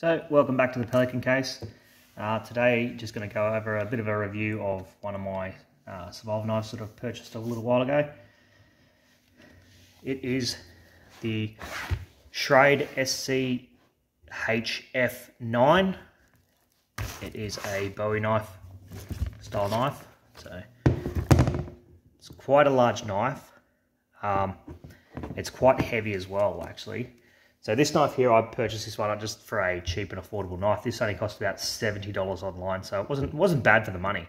So welcome back to the Pelican case. Today just going to go over a bit of a review of one of my survival knives that I've purchased a little while ago. It is the Shrade SCHF9. It is a Bowie knife style knife, so it's quite a large knife. It's quite heavy as well, actually. So this knife here, I purchased this one just for a cheap and affordable knife. This only cost about $70 online, so it wasn't bad for the money.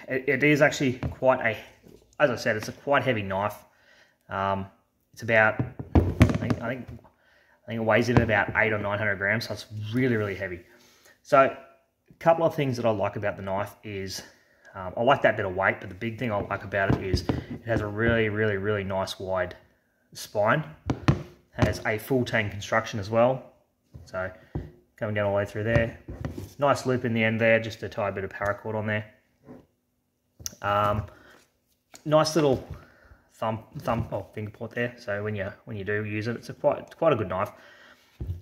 It is actually quite a, as I said, it's a quite heavy knife. It's about, I think it weighs in at about 800 or 900 grams, so it's really heavy. So a couple of things that I like about the knife is, I like that bit of weight, but the big thing I like about it is it has a really nice wide spine. Has a full tang construction as well, so coming down all the way through there. Nice loop in the end there, just to tie a bit of paracord on there. Nice little finger port there, so when you do use it, it's quite a good knife.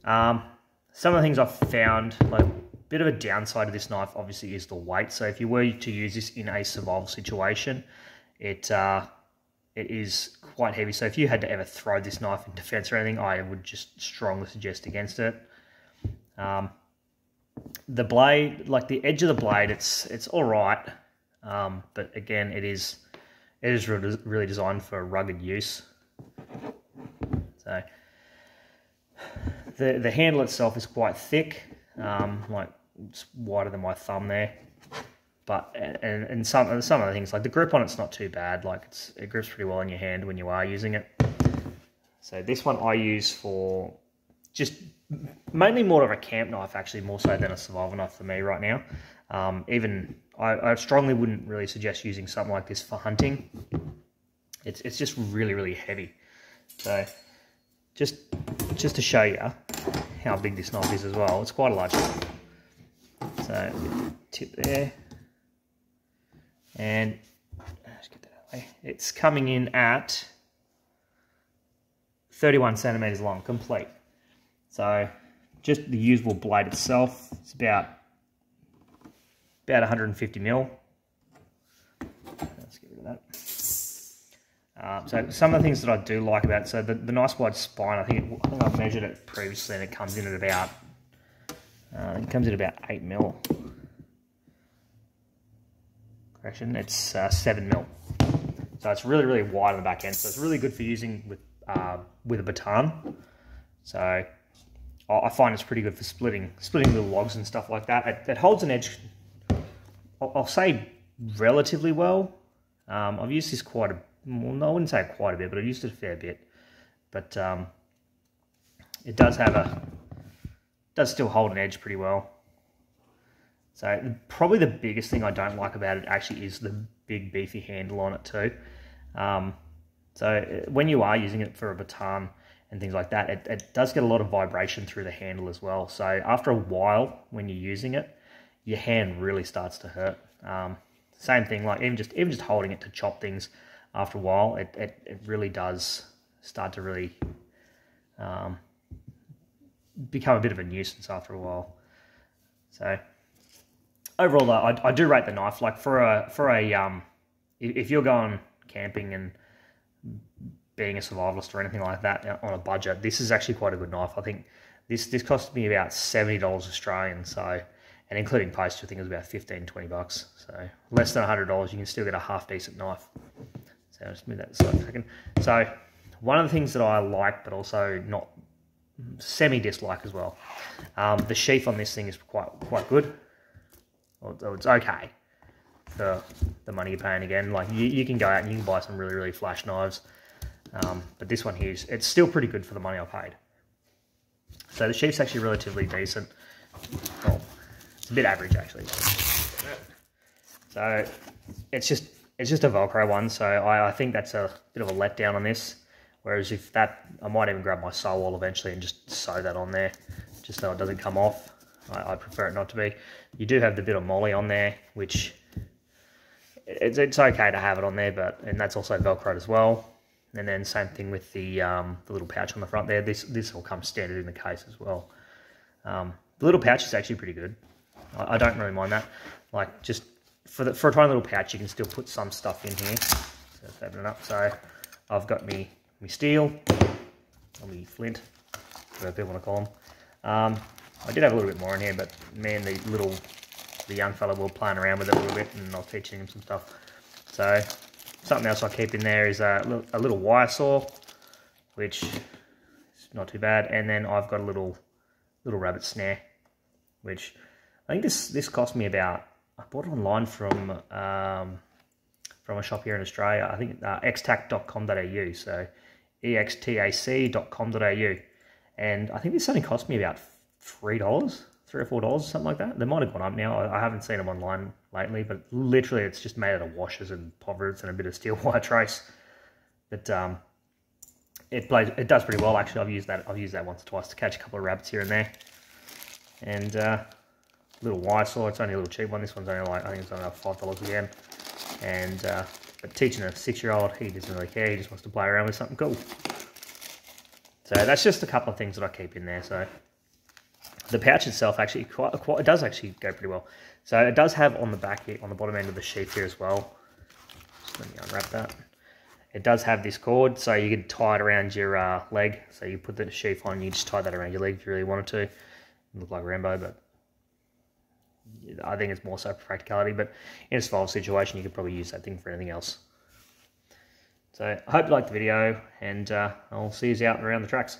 Some of the things I've found, like a bit of a downside of this knife obviously is the weight. So if you were to use this in a survival situation, it is quite heavy. So if you had to ever throw this knife in defense or anything, I would just strongly suggest against it. The blade, like the edge of the blade, it's all right, but again, it is really designed for rugged use. So the handle itself is quite thick, like it's wider than my thumb there. But and some of the things, like the grip on it's not too bad. Like it grips pretty well in your hand when you are using it. So this one I use for just mainly more of a camp knife, actually, more so than a survival knife for me right now. Even I strongly wouldn't really suggest using something like this for hunting. It's just really heavy. So just to show you how big this knife is as well, it's quite a large knife. So tip there. And let's get that out of the way. It's coming in at 31 centimeters long, complete. So just the usable blade itself, it's about 150 mil. Let's get rid of that. So some of the things that I do like about it, so the nice wide spine, I think I've measured it previously, and it comes in at about 8 mil. Correction, it's 7 mil. So it's really wide on the back end. So it's really good for using with a baton. So I find it's pretty good for splitting little logs and stuff like that. It holds an edge, I'll say, relatively well. I've used this quite a, well, no, I wouldn't say quite a bit, but I've used it a fair bit. But it does still hold an edge pretty well. So probably the biggest thing I don't like about it actually is the big beefy handle on it too. So when you are using it for a baton and things like that, it does get a lot of vibration through the handle as well. So after a while, when you're using it, your hand really starts to hurt. Same thing, like even just holding it to chop things, after a while, it really does start to really become a bit of a nuisance after a while. So overall, though, I do rate the knife. Like if you're going camping and being a survivalist or anything like that on a budget, this is actually quite a good knife. I think this cost me about $70 Australian. So, and including postage, I think it was about 15-20 bucks. So less than $100, you can still get a half decent knife. So I'll just move that aside for a second. So one of the things that I like, but also not semi-dislike as well, the sheath on this thing is quite good. Well, it's okay for the money you're paying. Again, like you can go out and you can buy some really flash knives, but this one here, it's still pretty good for the money I paid. So the sheath's actually relatively decent. Well, it's a bit average actually. So it's just a Velcro one, so I think that's a bit of a letdown on this. Whereas if that, I might even grab my sole wall eventually and just sew that on there, just so it doesn't come off. I prefer it not to be. You do have the bit of moly on there, which it's okay to have it on there, and that's also Velcroed as well. And then same thing with the little pouch on the front there. This all comes standard in the case as well. The little pouch is actually pretty good. I don't really mind that. Like, just for a tiny little pouch, you can still put some stuff in here. So let's open it up. So I've got me steel, or me flint, whatever people want to call them. I did have a little bit more in here, but man, the young fella will playing around with it a little bit, and I'll teaching him some stuff. So something else I keep in there is a little wire saw, which is not too bad. And then I've got a little rabbit snare, which I think this cost me about, I bought it online from a shop here in Australia. I think extac.com.au, so extac.com.au, and I think this only cost me about $3 or $4, something like that. They might have gone up now. I haven't seen them online lately, but literally it's just made out of washers and poverts and a bit of steel wire trace. But it does pretty well actually. I've used that once or twice to catch a couple of rabbits here and there. And little wire saw. It's only a little cheap one. This one's only like, I think it's only like $5 again. And but teaching a 6-year-old, he doesn't really care. He just wants to play around with something cool. So that's just a couple of things that I keep in there. So the pouch itself actually it does actually go pretty well. So it does have on the back here, on the bottom end of the sheath here as well. Just let me unwrap that. It does have this cord, so you can tie it around your leg. So you put the sheath on, you just tie that around your leg if you really wanted to. You look like Rambo, but I think it's more so for practicality. But in a survival situation, you could probably use that thing for anything else. So I hope you liked the video, and I'll see you out and around the tracks.